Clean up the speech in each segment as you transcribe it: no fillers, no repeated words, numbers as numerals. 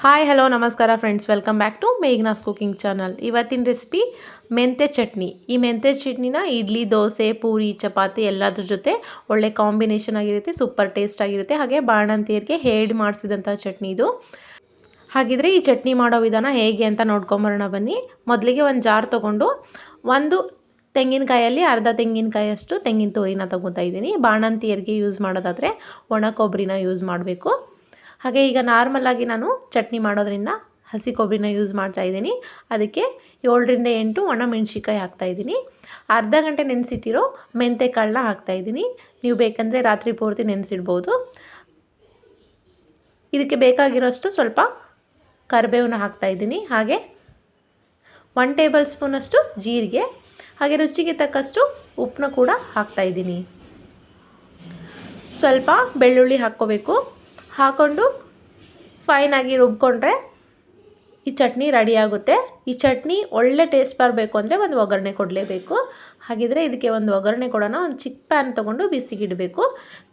Hi hello ನಮಸ್ಕಾರ friends, welcome back to Meghna's cooking channel. ಇವತ್ತಿನ recipe ಮೆಂತ್ಯ ಚಟ್ನಿ. ಈ ಮೆಂತ್ಯ ಚಟ್ನಿನ ಇಡ್ಲಿ, ದೋಸೆ, ಪೂರಿ, ಚಪಾತಿ ಎಲ್ಲದ್ರ ಜೊತೆ ಒಳ್ಳೆ ಕಾಂಬಿನೇಷನ್ ಆಗಿರುತ್ತೆ. ಸೂಪರ್ ಟೇಸ್ಟ್ ಆಗಿರುತ್ತೆ. ಹಾಗೆ ಬಾಣಂತಿಯರಿಗೆ ಹೇಳಿ ಮಾಡಿಸಿದಂಥ ಚಟ್ನಿ ಇದು. ಹಾಗಿದ್ರೆ ಈ ಚಟ್ನಿ ಮಾಡೋ ವಿಧಾನ ಹೇಗೆ ಅಂತ ನೋಡ್ಕೊಂಬರೋಣ ಬನ್ನಿ. ಮೊದಲಿಗೆ ಒಂದು ಜಾರ್ ತೊಗೊಂಡು ಒಂದು ತೆಂಗಿನಕಾಯಲ್ಲಿ ಅರ್ಧ ತೆಂಗಿನಕಾಯಷ್ಟು ತೆಂಗಿನ ತುರಿನ ತೊಗೊತಾ ಇದ್ದೀನಿ. ಬಾಣಂತಿಯರಿಗೆ ಯೂಸ್ ಮಾಡೋದಾದರೆ ಒಣ ಕೊಬ್ಬರಿನ ಯೂಸ್ ಮಾಡಬೇಕು. ಹಾಗೆ ಈಗ ನಾರ್ಮಲಾಗಿ ನಾನು ಚಟ್ನಿ ಮಾಡೋದ್ರಿಂದ ಹಸಿ ಕೊಬ್ಬರಿನ ಯೂಸ್ ಮಾಡ್ತಾಯಿದ್ದೀನಿ. ಅದಕ್ಕೆ 7ರಿಂದ 8 ಒಣ ಮೆಣಸಿನ್ಕಾಯಿ ಹಾಕ್ತಾಯಿದ್ದೀನಿ. ಅರ್ಧ ಗಂಟೆ ನೆನೆಸಿಟ್ಟಿರೋ ಮೆಂತ್ಯ ಕಾಳನ್ನ ಹಾಕ್ತಾಯಿದ್ದೀನಿ. ನೀವು ಬೇಕಂದರೆ ರಾತ್ರಿ ಪೂರ್ತಿ ನೆನೆಸಿಡ್ಬೋದು. ಇದಕ್ಕೆ ಬೇಕಾಗಿರೋಷ್ಟು ಸ್ವಲ್ಪ ಕರಿಬೇವನ್ನ ಹಾಕ್ತಾಯಿದ್ದೀನಿ. ಹಾಗೆ 1 ಟೇಬಲ್ ಸ್ಪೂನಷ್ಟು ಜೀರಿಗೆ, ಹಾಗೆ ರುಚಿಗೆ ತಕ್ಕಷ್ಟು ಉಪ್ಪನ್ನ ಕೂಡ ಹಾಕ್ತಾಯಿದ್ದೀನಿ. ಸ್ವಲ್ಪ ಬೆಳ್ಳುಳ್ಳಿ ಹಾಕ್ಕೋಬೇಕು. ಹಾಕ್ಕೊಂಡು ಫೈನಾಗಿ ರುಬ್ಕೊಂಡ್ರೆ ಈ ಚಟ್ನಿ ರೆಡಿಯಾಗುತ್ತೆ. ಈ ಚಟ್ನಿ ಒಳ್ಳೆ ಟೇಸ್ಟ್ ಬರಬೇಕು ಅಂದರೆ ಒಂದು ಒಗ್ಗರಣೆ ಕೊಡಲೇಬೇಕು. ಹಾಗಿದ್ರೆ ಇದಕ್ಕೆ ಒಂದು ಒಗ್ಗರಣೆ ಕೊಡೋಣ. ಒಂದು ಚಿಕ್ಕ ಪ್ಯಾನ್ ತೊಗೊಂಡು ಬಿಸಿಗಿಡಬೇಕು.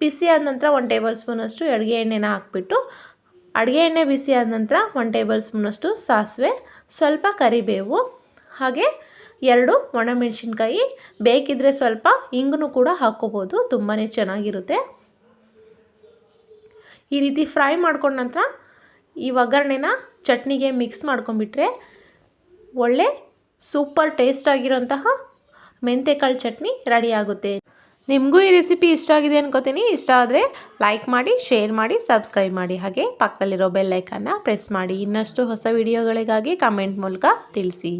ಬಿಸಿ ಆದ ನಂತರ 1 ಟೇಬಲ್ ಸ್ಪೂನಷ್ಟು ಅಡುಗೆ ಎಣ್ಣೆನ ಹಾಕ್ಬಿಟ್ಟು, ಅಡುಗೆ ಎಣ್ಣೆ ಬಿಸಿ ಆದ ನಂತರ 1 ಟೇಬಲ್ ಸ್ಪೂನಷ್ಟು ಸಾಸಿವೆ, ಸ್ವಲ್ಪ ಕರಿಬೇವು, ಹಾಗೆ 2 ಒಣಮೆಣಸಿನ್ಕಾಯಿ, ಬೇಕಿದ್ದರೆ ಸ್ವಲ್ಪ ಇಂಗನ್ನು ಕೂಡ ಹಾಕ್ಕೋಬೋದು. ತುಂಬಾ ಚೆನ್ನಾಗಿರುತ್ತೆ. ಈ ರೀತಿ ಫ್ರೈ ಮಾಡ್ಕೊಂಡ ನಂತರ ಈ ಒಗ್ಗರಣೆನ ಚಟ್ನಿಗೆ ಮಿಕ್ಸ್ ಮಾಡ್ಕೊಂಡ್ಬಿಟ್ರೆ ಒಳ್ಳೆ ಸೂಪರ್ ಟೇಸ್ಟ್ ಆಗಿರೋಂತಹ ಮೆಂತ್ಯಕಾಳು ಚಟ್ನಿ ರೆಡಿ ಆಗುತ್ತೆ. ನಿಮಗೂ ಈ ರೆಸಿಪಿ ಇಷ್ಟ ಆಗಿದೆ ಅನ್ಕೋತೀನಿ. ಇಷ್ಟ ಆದರೆ ಲೈಕ್ ಮಾಡಿ, ಶೇರ್ ಮಾಡಿ, ಸಬ್ಸ್ಕ್ರೈಬ್ ಮಾಡಿ. ಹಾಗೆ ಪಕ್ಕದಲ್ಲಿರೋ ಬೆಲ್ ಐಕಾನ್ನ ಪ್ರೆಸ್ ಮಾಡಿ. ಇನ್ನಷ್ಟು ಹೊಸ ವಿಡಿಯೋಗಳಿಗಾಗಿ ಕಮೆಂಟ್ ಮೂಲಕ ತಿಳಿಸಿ.